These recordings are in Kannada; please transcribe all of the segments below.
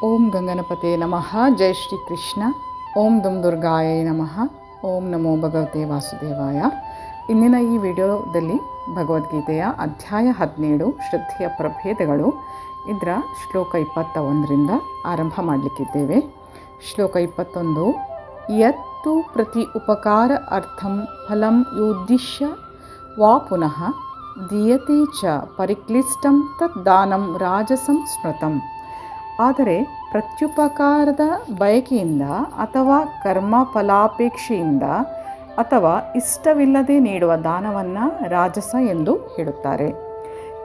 ಓಂ ಗಂಗನಪತೆ ನಮಃ. ಜೈ ಶ್ರೀ ಕೃಷ್ಣ. ಓಂ ದುಂ ದುರ್ಗಾಯ ನಮಃ. ಓಂ ನಮೋ ಭಗವತೆ ವಾಸುದೇವಾಯ. ಇಂದಿನ ಈ ವಿಡಿಯೋದಲ್ಲಿ ಭಗವದ್ಗೀತೆಯ ಅಧ್ಯಾಯ 17 ಶ್ರದ್ಧೆಯ ಪ್ರಭೇದಗಳು ಇದರ ಶ್ಲೋಕ 21ರಿಂದ ಆರಂಭ ಮಾಡಲಿಕ್ಕಿದ್ದೇವೆ. ಶ್ಲೋಕ 21. ಯತ್ತು ಪ್ರತಿ ಉಪಕಾರ ಅರ್ಥಂ ಫಲಂ ಯೋದ್ದಿಶ್ಯ ವಾ ಪುನಃ ದೀಯತೆ ಚ ಪರಿಕ್ಲಿಷ್ಟಂ ತತ್ ದಾನಂ ರಾಜಸಂ ಸ್ಮೃತಂ. ಆದರೆ ಪ್ರತ್ಯುಪಕಾರದ ಬಯಕೆಯಿಂದ ಅಥವಾ ಕರ್ಮ ಫಲಾಪೇಕ್ಷೆಯಿಂದ ಅಥವಾ ಇಷ್ಟವಿಲ್ಲದೆ ನೀಡುವ ದಾನವನ್ನು ರಾಜಸ ಎಂದು ಹೇಳುತ್ತಾರೆ.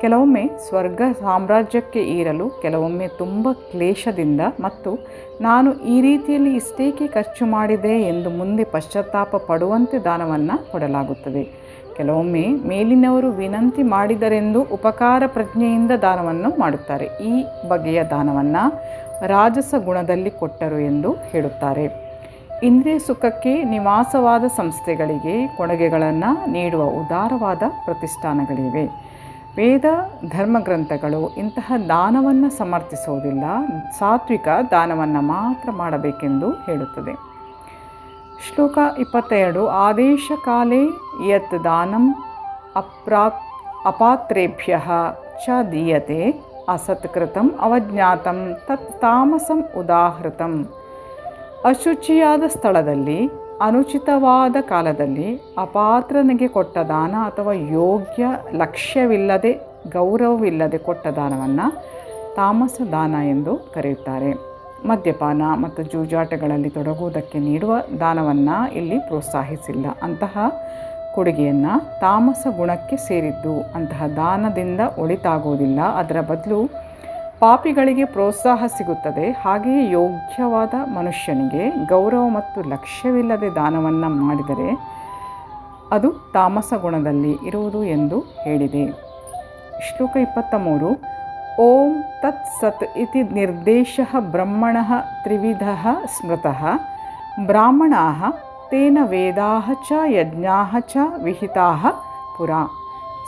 ಕೆಲವೊಮ್ಮೆ ಸ್ವರ್ಗ ಸಾಮ್ರಾಜ್ಯಕ್ಕೆ ಏರಲು, ಕೆಲವೊಮ್ಮೆ ತುಂಬ ಕ್ಲೇಶದಿಂದ ಮತ್ತು ನಾನು ಈ ರೀತಿಯಲ್ಲಿ ಇಷ್ಟೇಕೆ ಖರ್ಚು ಮಾಡಿದೆ ಎಂದು ಮುಂದೆ ಪಶ್ಚಾತ್ತಾಪ ಪಡುವಂತೆ ದಾನವನ್ನು ಕೊಡಲಾಗುತ್ತದೆ. ಕೆಲವೊಮ್ಮೆ ಮೇಲಿನವರು ವಿನಂತಿ ಮಾಡಿದರೆಂದು ಉಪಕಾರ ಪ್ರಜ್ಞೆಯಿಂದ ದಾನವನ್ನು ಮಾಡುತ್ತಾರೆ. ಈ ಬಗೆಯ ದಾನವನ್ನು ರಾಜಸ ಗುಣದಲ್ಲಿ ಕೊಟ್ಟರು ಎಂದು ಹೇಳುತ್ತಾರೆ. ಇಂದ್ರಿಯ ಸುಖಕ್ಕೆ ನಿವಾಸವಾದ ಸಂಸ್ಥೆಗಳಿಗೆ ಕೊಡುಗೆಗಳನ್ನು ನೀಡುವ ಉದಾರವಾದ ಪ್ರತಿಷ್ಠಾನಗಳಿವೆ. ವೇದ ಧರ್ಮಗ್ರಂಥಗಳು ಇಂತಹ ದಾನವನ್ನು ಸಮರ್ಥಿಸುವುದಿಲ್ಲ. ಸಾತ್ವಿಕ ದಾನವನ್ನು ಮಾತ್ರ ಮಾಡಬೇಕೆಂದು ಹೇಳುತ್ತದೆ. ಶ್ಲೋಕ 22. ಆದೇಶ ಕಾಲೇ ಯತ್ ದಾನಂ ಅಪಾತ್ರೇಭ್ಯಃ ಚ ದೀಯತೆ ಅಸತ್ಕೃತಂ ಅವಜ್ಞಾತಂ ತತ್ ತಾಮಸಂ ಉದಾಹೃತಂ. ಅಶುಚಿಯಾದ ಸ್ಥಳದಲ್ಲಿ ಅನುಚಿತವಾದ ಕಾಲದಲ್ಲಿ ಅಪಾತ್ರನಿಗೆ ಕೊಟ್ಟ ದಾನ ಅಥವಾ ಯೋಗ್ಯ ಲಕ್ಷ್ಯವಿಲ್ಲದೆ ಗೌರವವಿಲ್ಲದೆ ಕೊಟ್ಟ ದಾನವನ್ನು ತಾಮಸ ದಾನ ಎಂದು ಕರೆಯುತ್ತಾರೆ. ಮದ್ಯಪಾನ ಮತ್ತು ಜೂಜಾಟಗಳಲ್ಲಿ ತೊಡಗುವುದಕ್ಕೆ ನೀಡುವ ದಾನವನ್ನು ಇಲ್ಲಿ ಪ್ರೋತ್ಸಾಹಿಸಿಲ್ಲ. ಅಂತಹ ಕೊಡುಗೆಯನ್ನು ತಾಮಸ ಗುಣಕ್ಕೆ ಸೇರಿದ್ದು. ಅಂತಹ ದಾನದಿಂದ ಒಳಿತಾಗುವುದಿಲ್ಲ, ಅದರ ಬದಲು ಪಾಪಿಗಳಿಗೆ ಪ್ರೋತ್ಸಾಹ ಸಿಗುತ್ತದೆ. ಹಾಗೆಯೇ ಯೋಗ್ಯವಾದ ಮನುಷ್ಯನಿಗೆ ಗೌರವ ಮತ್ತು ಲಕ್ಷ್ಯವಿಲ್ಲದೆ ದಾನವನ್ನು ಮಾಡಿದರೆ ಅದು ತಾಮಸ ಗುಣದಲ್ಲಿ ಇರುವುದು ಎಂದು ಹೇಳಿದೆ. ಶ್ಲೋಕ 23. ಓಂ ತತ್ ಸತ್ ಇತಿ ನಿರ್ದೇಶಃ ಬ್ರಹ್ಮಣಃ ತ್ರಿವಿಧಃ ಸ್ಮೃತಃ ಬ್ರಾಹ್ಮಣಾಃ ತೇನ ವೇದಾಃ ಚ ಯಜ್ಞಾಃ ಚ ವಿಹಿತಾಃ ಪುರಾ.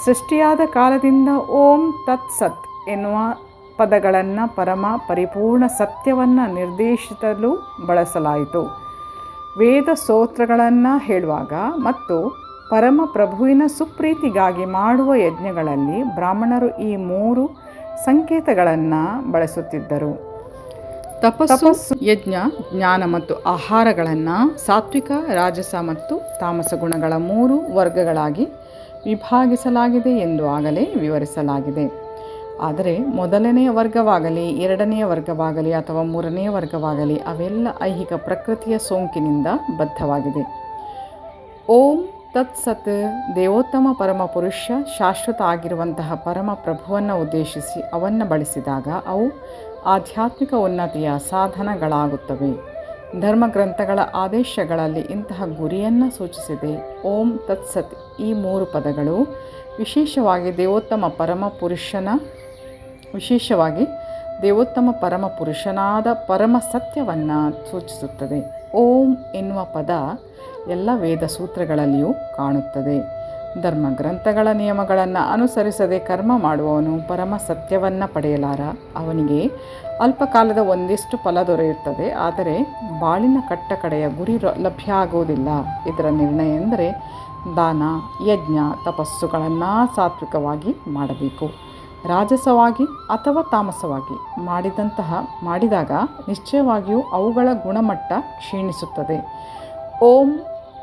ಸೃಷ್ಟಿಯಾದ ಕಾಲದಿಂದ ಓಂ ತತ್ ಸತ್ ಎನ್ನುವ ಪದಗಳನ್ನು ಪರಮ ಪರಿಪೂರ್ಣ ಸತ್ಯವನ್ನು ನಿರ್ದೇಶಿಸಲು ಬಳಸಲಾಯಿತು. ವೇದ ಸ್ತೋತ್ರಗಳನ್ನು ಹೇಳುವಾಗ ಮತ್ತು ಪರಮ ಪ್ರಭುವಿನ ಸುಪ್ರೀತಿಗಾಗಿ ಮಾಡುವ ಯಜ್ಞಗಳಲ್ಲಿ ಬ್ರಾಹ್ಮಣರು ಈ 3 ಸಂಕೇತಗಳನ್ನು ಬಳಸುತ್ತಿದ್ದರು. ತಪಸ್ಸು, ಯಜ್ಞ, ಜ್ಞಾನ ಮತ್ತು ಆಹಾರಗಳನ್ನು ಸಾತ್ವಿಕ, ರಾಜಸ ಮತ್ತು ತಾಮಸ ಗುಣಗಳ 3 ವರ್ಗಗಳಾಗಿ ವಿಭಾಗಿಸಲಾಗಿದೆ ಎಂದು ಆಗಲೇ ವಿವರಿಸಲಾಗಿದೆ. ಆದರೆ ಮೊದಲನೆಯ ವರ್ಗವಾಗಲಿ, ಎರಡನೆಯ ವರ್ಗವಾಗಲಿ ಅಥವಾ ಮೂರನೆಯ ವರ್ಗವಾಗಲಿ ಅವೆಲ್ಲ ಐಹಿಕ ಪ್ರಕೃತಿಯ ಸೋಂಕಿನಿಂದ ಬದ್ಧವಾಗಿದೆ. ಓಂ ತತ್ ಸತ್ ದೇವೋತ್ತಮ ಪರಮ ಪುರುಷ ಶಾಶ್ವತ ಆಗಿರುವಂತಹ ಪರಮ ಪ್ರಭುವನ್ನು ಉದ್ದೇಶಿಸಿ ಅವನ್ನು ಬಳಸಿದಾಗ ಅವು ಆಧ್ಯಾತ್ಮಿಕ ಉನ್ನತಿಯ ಸಾಧನಗಳಾಗುತ್ತವೆ. ಧರ್ಮಗ್ರಂಥಗಳ ಆದೇಶಗಳಲ್ಲಿ ಇಂತಹ ಗುರಿಯನ್ನು ಸೂಚಿಸಿದೆ. ಓಂ ತತ್ ಸತ್ ಈ 3 ಪದಗಳು ವಿಶೇಷವಾಗಿ ದೇವೋತ್ತಮ ಪರಮ ಪುರುಷನಾದ ಪರಮ ಸತ್ಯವನ್ನು ಸೂಚಿಸುತ್ತದೆ. ಓಂ ಎನ್ನುವ ಪದ ಎಲ್ಲ ವೇದ ಸೂತ್ರಗಳಲ್ಲಿಯೂ ಕಾಣುತ್ತದೆ. ಧರ್ಮಗ್ರಂಥಗಳ ನಿಯಮಗಳನ್ನು ಅನುಸರಿಸದೆ ಕರ್ಮ ಮಾಡುವವನು ಪರಮ ಸತ್ಯವನ್ನು ಪಡೆಯಲಾರ. ಅವನಿಗೆ ಅಲ್ಪಕಾಲದ ಒಂದಿಷ್ಟು ಫಲ ದೊರೆಯುತ್ತದೆ, ಆದರೆ ಬಾಳಿನ ಕಟ್ಟಕಡೆಯ ಗುರಿ ಲಭ್ಯ ಆಗುವುದಿಲ್ಲ. ಇದರ ನಿರ್ಣಯ ಎಂದರೆ ದಾನ, ಯಜ್ಞ, ತಪಸ್ಸುಗಳನ್ನು ಸಾತ್ವಿಕವಾಗಿ ಮಾಡಬೇಕು. ರಾಜಸವಾಗಿ ಅಥವಾ ತಾಮಸವಾಗಿ ಮಾಡಿದಾಗ ನಿಶ್ಚಯವಾಗಿಯೂ ಅವುಗಳ ಗುಣಮಟ್ಟ ಕ್ಷೀಣಿಸುತ್ತದೆ. ಓಂ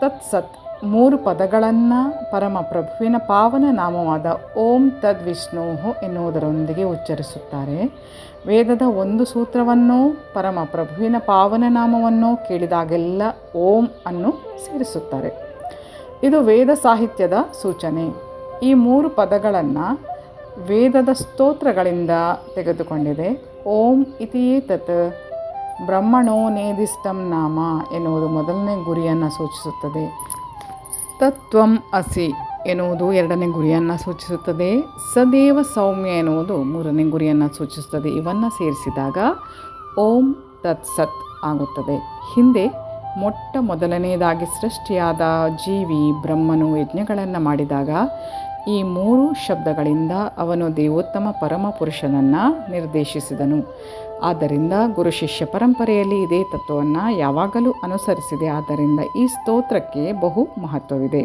ತತ್ ಸತ್ 3 ಪದಗಳನ್ನು ಪರಮ ಪ್ರಭುವಿನ ಪಾವನ ನಾಮವಾದ ಓಂ ತದ್ ವಿಷ್ಣು ಎನ್ನುವುದರೊಂದಿಗೆ ಉಚ್ಚರಿಸುತ್ತಾರೆ. ವೇದದ ಒಂದು ಸೂತ್ರವನ್ನು ಪರಮ ಪ್ರಭುವಿನ ಪಾವನ ನಾಮವನ್ನು ಕೇಳಿದಾಗೆಲ್ಲ ಓಂ ಅನ್ನು ಸೇರಿಸುತ್ತಾರೆ. ಇದು ವೇದ ಸಾಹಿತ್ಯದ ಸೂಚನೆ. ಈ 3 ಪದಗಳನ್ನು ವೇದದ ಸ್ತೋತ್ರಗಳಿಂದ ತೆಗೆದುಕೊಂಡಿದೆ. ಓಂ ಇತಿಯೇ ತತ್ ಬ್ರಹ್ಮಣೋ ನೇದಿಷ್ಟಂ ನಾಮ ಎನ್ನುವುದು ಮೊದಲನೇ ಗುರಿಯನ್ನು ಸೂಚಿಸುತ್ತದೆ. ತತ್ವಂ ಅಸಿ ಎನ್ನುವುದು 2ನೇ ಗುರಿಯನ್ನು ಸೂಚಿಸುತ್ತದೆ. ಸದೇವ ಸೌಮ್ಯ ಎನ್ನುವುದು 3ನೇ ಗುರಿಯನ್ನು ಸೂಚಿಸುತ್ತದೆ. ಇವನ್ನು ಸೇರಿಸಿದಾಗ ಓಂ ತತ್ ಸತ್ ಆಗುತ್ತದೆ. ಹಿಂದೆ ಮೊದಲನೆಯದಾಗಿ ಸೃಷ್ಟಿಯಾದ ಜೀವಿ ಬ್ರಹ್ಮನು ಯಜ್ಞಗಳನ್ನು ಮಾಡಿದಾಗ ಈ 3 ಶಬ್ದಗಳಿಂದ ಅವನು ದೇವೋತ್ತಮ ಪರಮ ಪುರುಷನನ್ನು ನಿರ್ದೇಶಿಸಿದನು. ಆದ್ದರಿಂದ ಗುರು ಶಿಷ್ಯ ಪರಂಪರೆಯಲ್ಲಿ ಇದೇ ತತ್ವವನ್ನು ಯಾವಾಗಲೂ ಅನುಸರಿಸಿದೆ. ಆದ್ದರಿಂದ ಈ ಸ್ತೋತ್ರಕ್ಕೆ ಬಹು ಮಹತ್ವವಿದೆ.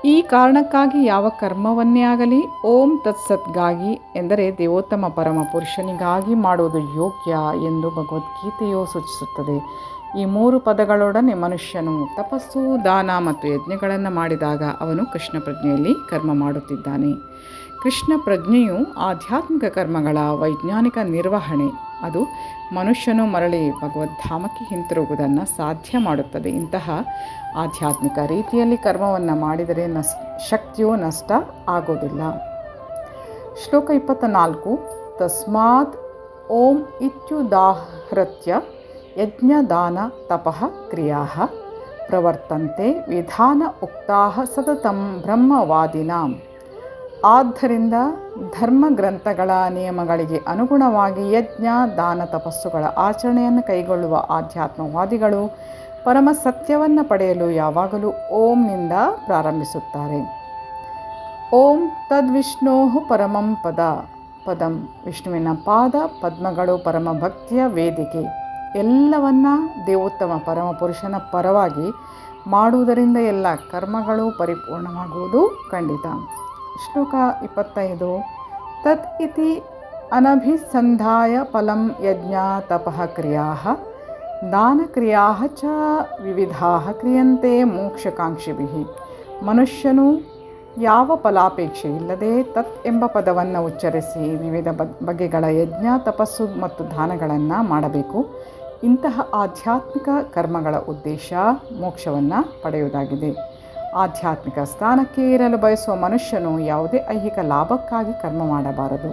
ಈ ಕಾರಣಕ್ಕಾಗಿ ಯಾವ ಕರ್ಮವನ್ನೇ ಆಗಲಿ ಓಂ ತತ್ಸತ್ಗಾಗಿ ಎಂದರೆ ದೇವೋತ್ತಮ ಪರಮ ಪುರುಷನಿಗಾಗಿ ಮಾಡುವುದು ಯೋಗ್ಯ ಎಂದು ಭಗವದ್ಗೀತೆಯು ಸೂಚಿಸುತ್ತದೆ. ಈ 3 ಪದಗಳೊಡನೆ ಮನುಷ್ಯನು ತಪಸ್ಸು, ದಾನ ಮತ್ತು ಯಜ್ಞಗಳನ್ನು ಮಾಡಿದಾಗ ಅವನು ಕೃಷ್ಣ ಪ್ರಜ್ಞೆಯಲ್ಲಿ ಕರ್ಮ ಮಾಡುತ್ತಿದ್ದಾನೆ. ಕೃಷ್ಣ ಪ್ರಜ್ಞೆಯು ಆಧ್ಯಾತ್ಮಿಕ ಕರ್ಮಗಳ ವೈಜ್ಞಾನಿಕ ನಿರ್ವಹಣೆ. ಅದು ಮನುಷ್ಯನು ಮರಳಿ ಭಗವದ್ಧಾಮಕ್ಕೆ ಹಿಂತಿರುಗುವುದನ್ನು ಸಾಧ್ಯ ಮಾಡುತ್ತದೆ. ಇಂತಹ ಆಧ್ಯಾತ್ಮಿಕ ರೀತಿಯಲ್ಲಿ ಕರ್ಮವನ್ನು ಮಾಡಿದರೆ ಶಕ್ತಿಯು ನಷ್ಟ ಆಗೋದಿಲ್ಲ. ಶ್ಲೋಕ 24. ತಸ್ಮಾತ್ ಓಂ ಇತ್ಯುದಾಹೃತ್ಯ ಯಜ್ಞ ದಾನ ತಪಃ ಕ್ರಿಯಾಃ ಪ್ರವರ್ತಂತೆ ವಿಧಾನ ಉಕ್ತಾಃ ಸತತಂ ಬ್ರಹ್ಮವಾದಿನಾಂ. ಆದ್ದರಿಂದ ಧರ್ಮಗ್ರಂಥಗಳ ನಿಯಮಗಳಿಗೆ ಅನುಗುಣವಾಗಿ ಯಜ್ಞ ದಾನ ತಪಸ್ಸುಗಳ ಆಚರಣೆಯನ್ನು ಕೈಗೊಳ್ಳುವ ಆಧ್ಯಾತ್ಮವಾದಿಗಳು ಪರಮ ಸತ್ಯವನ್ನು ಪಡೆಯಲು ಯಾವಾಗಲೂ ಓಂನಿಂದ ಪ್ರಾರಂಭಿಸುತ್ತಾರೆ. ಓಂ ತದ್ವಿಷ್ಣೋ ಪರಮಂ ಪದಂ. ವಿಷ್ಣುವಿನ ಪಾದ ಪದ್ಮಗಳು ಪರಮ ಭಕ್ತಿಯ ವೇದಿಕೆ. ಎಲ್ಲವನ್ನ ದೇವೋತ್ತಮ ಪರಮ ಪುರುಷನ ಪರವಾಗಿ ಮಾಡುವುದರಿಂದ ಎಲ್ಲ ಕರ್ಮಗಳು ಪರಿಪೂರ್ಣವಾಗುವುದು ಖಂಡಿತ. ಶ್ಲೋಕ 25. ತತ್ ಇತಿ ಅನಭಿಸಂಧಾಯ ಫಲಂ ಯಜ್ಞ ತಪಃ ಕ್ರಿಯಾಃ ದಾನಕ್ರಿಯಾಃ ಚ ವಿವಿಧಾಃ ಕ್ರಿಯಂತೆ ಮೋಕ್ಷಕಾಂಕ್ಷಿಭಿಃ. ಮನುಷ್ಯನು ಯಾವ ಫಲಾಪೇಕ್ಷೆ ಇಲ್ಲದೆ ತತ್ ಎಂಬ ಪದವನ್ನು ಉಚ್ಚರಿಸಿ ವಿವಿಧ ಬಗೆಗಳ ಯಜ್ಞ ತಪಸ್ಸು ಮತ್ತು ದಾನಗಳನ್ನು ಮಾಡಬೇಕು. ಇಂತಹ ಆಧ್ಯಾತ್ಮಿಕ ಕರ್ಮಗಳ ಉದ್ದೇಶ ಮೋಕ್ಷವನ್ನು ಪಡೆಯುವುದಾಗಿದೆ. ಆಧ್ಯಾತ್ಮಿಕ ಸ್ಥಾನಕ್ಕೆ ಏರಲು ಬಯಸುವ ಮನುಷ್ಯನು ಯಾವುದೇ ಐಹಿಕ ಲಾಭಕ್ಕಾಗಿ ಕರ್ಮ ಮಾಡಬಾರದು.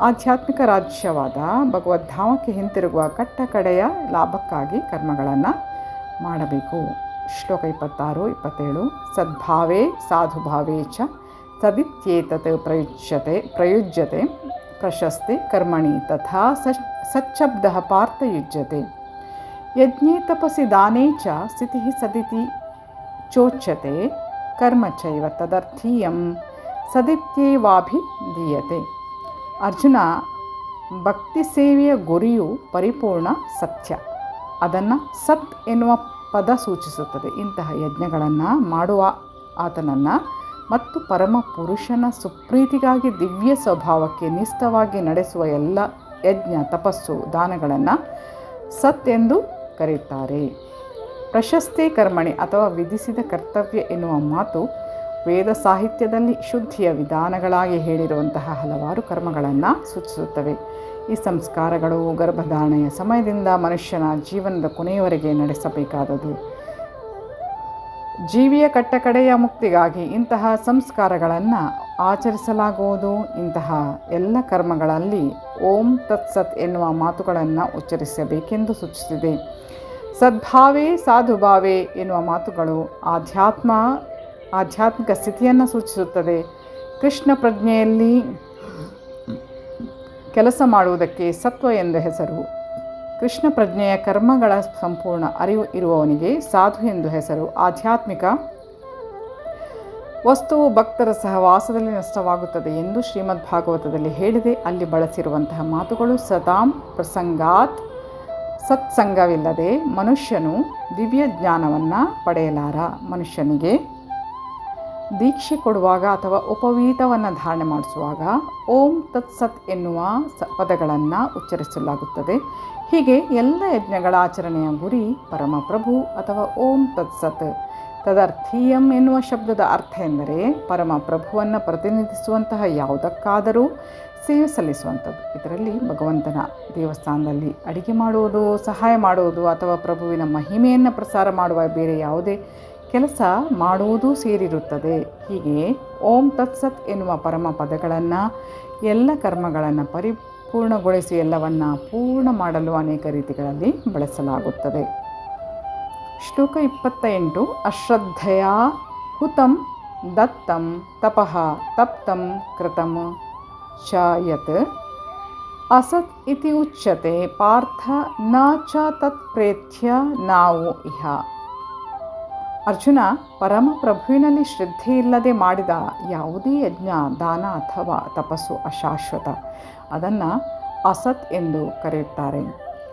ಆಧ್ಯಾತ್ಮಿಕ ರಾಜ್ಯವಾದ ಭಗವದ್ಧಾಮಕ್ಕೆ ಹಿಂತಿರುಗುವ ಕಟ್ಟಕಡೆಯ ಲಾಭಕ್ಕಾಗಿ ಕರ್ಮಗಳನ್ನು ಮಾಡಬೇಕು. ಶ್ಲೋಕ 26, 27. ಸದ್ಭಾವೇ ಸಾಧುಭಾವೇ ಚ ಸದಿತ್ಯೇತತ್ ಪ್ರಯುಜ್ಯತೆ ಪ್ರಶಸ್ತಿ ಕರ್ಮಣಿ ತಥಾ ಸಚ್ಛಬ್ದಃ ಪಾರ್ಥಯುಜ್ಯತೆ. ಯಜ್ಞೇ ತಪಸಿ ದಾನೇ ಚ ಸ್ಥಿತಿಃ ಸದಿತಿ ಚೋಚ್ಯತೆ ಕರ್ಮ ಚೈವ ತದರ್ಥೀಯಂ ಸದಿತ್ಯೇವಾಭಿಧೀಯತೆ. ಅರ್ಜುನ, ಭಕ್ತಿ ಸೇವೆಯ ಗುರಿಯು ಪರಿಪೂರ್ಣ ಸತ್ಯ. ಅದನ್ನು ಸತ್ ಎನ್ನುವ ಪದ ಸೂಚಿಸುತ್ತದೆ. ಇಂತಹ ಯಜ್ಞಗಳನ್ನು ಮಾಡುವ ಆತನನ್ನು ಮತ್ತು ಪರಮ ಪುರುಷನ ಸುಪ್ರೀತಿಗಾಗಿ ದಿವ್ಯ ಸ್ವಭಾವಕ್ಕೆ ನಿಷ್ಠವಾಗಿ ನಡೆಸುವ ಎಲ್ಲ ಯಜ್ಞ ತಪಸ್ಸು ದಾನಗಳನ್ನು ಸತ್ ಎಂದು ಕರೆಯುತ್ತಾರೆ. ಪ್ರಶಸ್ತಿ ಕರ್ಮಣಿ ಅಥವಾ ವಿಧಿಸಿದ ಕರ್ತವ್ಯ ಎನ್ನುವ ಮಾತು ವೇದ ಸಾಹಿತ್ಯದಲ್ಲಿ ಶುದ್ಧಿಯ ವಿಧಾನಗಳಾಗಿ ಹೇಳಿರುವಂತಹ ಹಲವಾರು ಕರ್ಮಗಳನ್ನು ಸೂಚಿಸುತ್ತವೆ. ಈ ಸಂಸ್ಕಾರಗಳು ಗರ್ಭಧಾರಣೆಯ ಸಮಯದಿಂದ ಮನುಷ್ಯನ ಜೀವನದ ಕೊನೆಯವರೆಗೆ ನಡೆಸಬೇಕಾದದು. ಜೀವಿಯ ಕಟ್ಟಕಡೆಯ ಮುಕ್ತಿಗಾಗಿ ಇಂತಹ ಸಂಸ್ಕಾರಗಳನ್ನು ಆಚರಿಸಲಾಗುವುದು. ಇಂತಹ ಎಲ್ಲ ಕರ್ಮಗಳಲ್ಲಿ ಓಂ ತತ್ಸತ್ ಎನ್ನುವ ಮಾತುಗಳನ್ನು ಉಚ್ಚರಿಸಬೇಕೆಂದು ಸೂಚಿಸಿದೆ. ಸದ್ಭಾವೇ ಸಾಧುಭಾವೇ ಎನ್ನುವ ಮಾತುಗಳು ಆಧ್ಯಾತ್ಮಿಕ ಸ್ಥಿತಿಯನ್ನು ಸೂಚಿಸುತ್ತದೆ. ಕೃಷ್ಣ ಪ್ರಜ್ಞೆಯಲ್ಲಿ ಕೆಲಸ ಮಾಡುವುದಕ್ಕೆ ಸತ್ವ ಎಂದು ಹೆಸರು. ಕೃಷ್ಣ ಪ್ರಜ್ಞೆಯ ಕರ್ಮಗಳ ಸಂಪೂರ್ಣ ಅರಿವು ಇರುವವನಿಗೆ ಸಾಧು ಎಂದು ಹೆಸರು. ಆಧ್ಯಾತ್ಮಿಕ ವಸ್ತುವು ಭಕ್ತರ ಸಹವಾಸದಲ್ಲಿ ನಷ್ಟವಾಗುತ್ತದೆ ಎಂದು ಶ್ರೀಮದ್ ಭಾಗವತದಲ್ಲಿ ಹೇಳಿದೆ. ಅಲ್ಲಿ ಬಳಸಿರುವಂತಹ ಮಾತುಗಳು ಸತಾಂ ಪ್ರಸಂಗಾತ್. ಸತ್ಸಂಗವಿಲ್ಲದೆ ಮನುಷ್ಯನು ದಿವ್ಯ ಜ್ಞಾನವನ್ನು ಪಡೆಯಲಾರ. ಮನುಷ್ಯನಿಗೆ ದೀಕ್ಷೆ ಕೊಡುವಾಗ ಅಥವಾ ಉಪವೀತವನ್ನು ಧಾರಣೆ ಮಾಡಿಸುವಾಗ ಓಂ ತತ್ಸತ್ ಎನ್ನುವ ಪದಗಳನ್ನು ಉಚ್ಚರಿಸಲಾಗುತ್ತದೆ. ಹೀಗೆ ಎಲ್ಲ ಯಜ್ಞಗಳ ಆಚರಣೆಯ ಗುರಿ ಪರಮಪ್ರಭು ಅಥವಾ ಓಂ ತತ್ಸತ್. ತದರ್ಥೀಯಂ ಎನ್ನುವ ಶಬ್ದದ ಅರ್ಥ ಎಂದರೆ ಪರಮಪ್ರಭುವನ್ನು ಪ್ರತಿನಿಧಿಸುವಂತಹ ಯಾವುದಕ್ಕಾದರೂ ಸೇವೆ ಸಲ್ಲಿಸುವಂಥದ್ದು. ಇದರಲ್ಲಿ ಭಗವಂತನ ದೇವಸ್ಥಾನದಲ್ಲಿ ಅಡಿಗೆ ಮಾಡುವುದು, ಸಹಾಯ ಮಾಡುವುದು ಅಥವಾ ಪ್ರಭುವಿನ ಮಹಿಮೆಯನ್ನು ಪ್ರಸಾರ ಮಾಡುವ ಬೇರೆ ಯಾವುದೇ ಕೆಲಸ ಮಾಡುವುದೂ ಸೇರಿರುತ್ತದೆ. ಹೀಗೆ ಓಂ ತತ್ಸತ್ ಎನ್ನುವ ಪರಮ ಪದಗಳನ್ನು ಎಲ್ಲ ಕರ್ಮಗಳನ್ನು ಪರಿಪೂರ್ಣಗೊಳಿಸಿ ಎಲ್ಲವನ್ನು ಪೂರ್ಣ ಮಾಡಲು ಅನೇಕ ರೀತಿಗಳಲ್ಲಿ ಬಳಸಲಾಗುತ್ತದೆ. ಶ್ಲೋಕ 28. ಅಶ್ರದ್ಧೆಯ ಹುತಂ ದತ್ತಂ ತಪಃ ತಪ್ತಂ ಕೃತಂ ಚ ಯತ್ ಅಸತ್ ಇತಿ ಉಚ್ಯತೆ ಪಾರ್ಥ ನ ಚ ತತ್ ಪ್ರೇತ್ಯ ನಾವು ಇಹ. ಅರ್ಜುನ, ಪರಮಪ್ರಭುವಿನಲ್ಲಿ ಶ್ರದ್ಧೆ ಇಲ್ಲದೆ ಮಾಡಿದ ಯಾವುದೇ ಯಜ್ಞ ದಾನ ಅಥವಾ ತಪಸ್ಸು ಅಶಾಶ್ವತ. ಅದನ್ನು ಅಸತ್ ಎಂದು ಕರೆಯುತ್ತಾರೆ.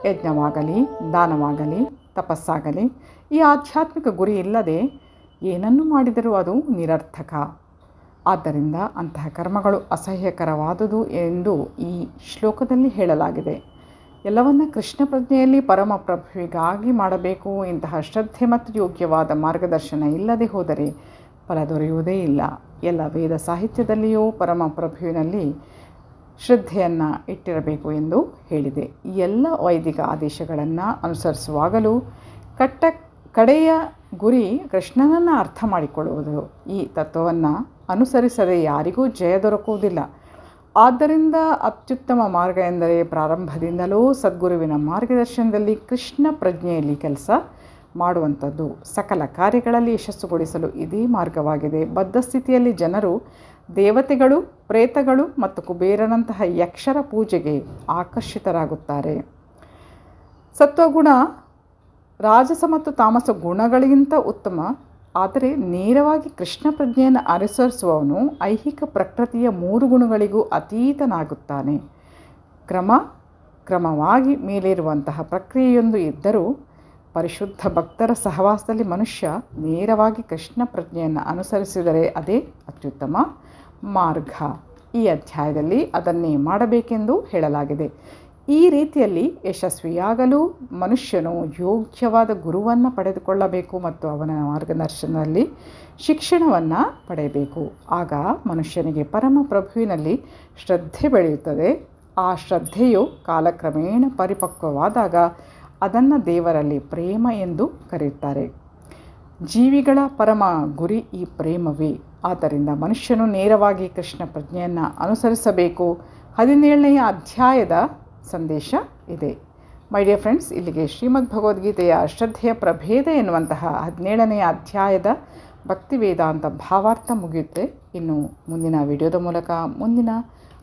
ಯಜ್ಞವಾಗಲಿ, ದಾನವಾಗಲಿ, ತಪಸ್ಸಾಗಲಿ ಈ ಆಧ್ಯಾತ್ಮಿಕ ಗುರಿ ಇಲ್ಲದೆ ಏನನ್ನು ಮಾಡಿದರೂ ಅದು ನಿರರ್ಥಕ. ಆದ್ದರಿಂದ ಅಂತಹ ಕರ್ಮಗಳು ಅಸಹ್ಯಕರವಾದುದು ಎಂದು ಈ ಶ್ಲೋಕದಲ್ಲಿ ಹೇಳಲಾಗಿದೆ. ಎಲ್ಲವನ್ನ ಕೃಷ್ಣ ಪ್ರಜ್ಞೆಯಲ್ಲಿ ಪರಮಪ್ರಭುವಿಗಾಗಿ ಮಾಡಬೇಕು. ಇಂತಹ ಶ್ರದ್ಧೆ ಮತ್ತು ಯೋಗ್ಯವಾದ ಮಾರ್ಗದರ್ಶನ ಇಲ್ಲದೆ ಹೋದರೆ ಫಲ ದೊರೆಯುವುದೇ ಇಲ್ಲ. ಎಲ್ಲ ವೇದ ಸಾಹಿತ್ಯದಲ್ಲಿಯೂ ಪರಮಪ್ರಭುವಿನಲ್ಲಿ ಶ್ರದ್ಧೆಯನ್ನು ಇಟ್ಟಿರಬೇಕು ಎಂದು ಹೇಳಿದೆ. ಈ ಎಲ್ಲ ವೈದಿಕ ಆದೇಶಗಳನ್ನು ಅನುಸರಿಸುವಾಗಲೂ ಕಡೆಯ ಗುರಿ ಕೃಷ್ಣನನ್ನು ಅರ್ಥ ಮಾಡಿಕೊಳ್ಳುವುದು. ಈ ತತ್ವವನ್ನು ಅನುಸರಿಸದೆ ಯಾರಿಗೂ ಜಯ ದೊರಕುವುದಿಲ್ಲ. ಆದ್ದರಿಂದ ಅತ್ಯುತ್ತಮ ಮಾರ್ಗ ಎಂದರೆ ಪ್ರಾರಂಭದಿಂದಲೂ ಸದ್ಗುರುವಿನ ಮಾರ್ಗದರ್ಶನದಲ್ಲಿ ಕೃಷ್ಣ ಪ್ರಜ್ಞೆಯಲ್ಲಿ ಕೆಲಸ ಮಾಡುವಂಥದ್ದು. ಸಕಲ ಕಾರ್ಯಗಳಲ್ಲಿ ಯಶಸ್ಸುಗೊಳಿಸಲು ಇದೇ ಮಾರ್ಗವಾಗಿದೆ. ಬದ್ಧ ಸ್ಥಿತಿಯಲ್ಲಿ ಜನರು ದೇವತೆಗಳು, ಪ್ರೇತಗಳು ಮತ್ತು ಕುಬೇರನಂತಹ ಯಕ್ಷರ ಪೂಜೆಗೆ ಆಕರ್ಷಿತರಾಗುತ್ತಾರೆ. ಸತ್ವಗುಣ ರಾಜಸ ಮತ್ತು ತಾಮಸ ಗುಣಗಳಿಗಿಂತ ಉತ್ತಮ. ಆದರೆ ನೇರವಾಗಿ ಕೃಷ್ಣ ಪ್ರಜ್ಞೆಯನ್ನು ಅನುಸರಿಸುವವನು ಐಹಿಕ ಪ್ರಕೃತಿಯ 3 ಗುಣಗಳಿಗೂ ಅತೀತನಾಗುತ್ತಾನೆ. ಕ್ರಮವಾಗಿ ಮೇಲಿರುವಂತಹ ಪ್ರಕ್ರಿಯೆಯೊಂದು ಇದ್ದರೂ ಪರಿಶುದ್ಧ ಭಕ್ತರ ಸಹವಾಸದಲ್ಲಿ ಮನುಷ್ಯ ನೇರವಾಗಿ ಕೃಷ್ಣ ಪ್ರಜ್ಞೆಯನ್ನು ಅನುಸರಿಸಿದರೆ ಅದೇ ಅತ್ಯುತ್ತಮ ಮಾರ್ಗ. ಈ ಅಧ್ಯಾಯದಲ್ಲಿ ಅದನ್ನೇ ಮಾಡಬೇಕೆಂದು ಹೇಳಲಾಗಿದೆ. ಈ ರೀತಿಯಲ್ಲಿ ಯಶಸ್ವಿಯಾಗಲು ಮನುಷ್ಯನು ಯೋಗ್ಯವಾದ ಗುರುವನ್ನು ಪಡೆದುಕೊಳ್ಳಬೇಕು ಮತ್ತು ಅವನ ಮಾರ್ಗದರ್ಶನದಲ್ಲಿ ಶಿಕ್ಷಣವನ್ನು ಪಡೆಯಬೇಕು. ಆಗ ಮನುಷ್ಯನಿಗೆ ಪರಮಪ್ರಭುವಿನಲ್ಲಿ ಶ್ರದ್ಧೆ ಬೆಳೆಯುತ್ತದೆ. ಆ ಶ್ರದ್ಧೆಯು ಕಾಲಕ್ರಮೇಣ ಪರಿಪಕ್ವವಾದಾಗ ಅದನ್ನು ದೇವರಲ್ಲಿ ಪ್ರೇಮ ಎಂದು ಕರೆಯುತ್ತಾರೆ. ಜೀವಿಗಳ ಪರಮ ಗುರಿ ಈ ಪ್ರೇಮವೇ. ಆದ್ದರಿಂದ ಮನುಷ್ಯನು ನೇರವಾಗಿ ಕೃಷ್ಣ ಪ್ರಜ್ಞೆಯನ್ನು ಅನುಸರಿಸಬೇಕು. 17ನೇ ಅಧ್ಯಾಯದ ಸಂದೇಶ ಇದೆ. ಮೈ ಡಿಯರ್ ಫ್ರೆಂಡ್ಸ್, ಇಲ್ಲಿಗೆ ಶ್ರೀಮದ್ ಭಗವದ್ಗೀತೆಯ ಶ್ರದ್ಧೆಯ ಪ್ರಭೇದ ಎನ್ನುವಂತಹ 17ನೇ ಅಧ್ಯಾಯದ ಭಕ್ತಿ ವೇದಾಂತ ಭಾವಾರ್ಥ ಮುಗಿಯುತ್ತೆ. ಇನ್ನು ಮುಂದಿನ ವಿಡಿಯೋದ ಮೂಲಕ, ಮುಂದಿನ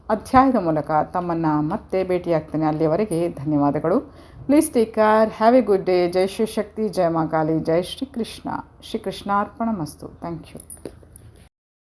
ಅಧ್ಯಾಯದ ಮೂಲಕ ತಮ್ಮನ್ನು ಮತ್ತೆ ಭೇಟಿಯಾಗ್ತೇನೆ. ಅಲ್ಲಿಯವರೆಗೆ ಧನ್ಯವಾದಗಳು. Please take care. Have a good day. ಜೈ ಶಿವಶಕ್ತಿ, ಜೈ ಮಾ ಕಾಳಿ, ಜೈ ಶ್ರೀ ಕೃಷ್ಣ. ಶ್ರೀ ಕೃಷ್ಣಾರ್ಪಣಮಸ್ತು. Thank you.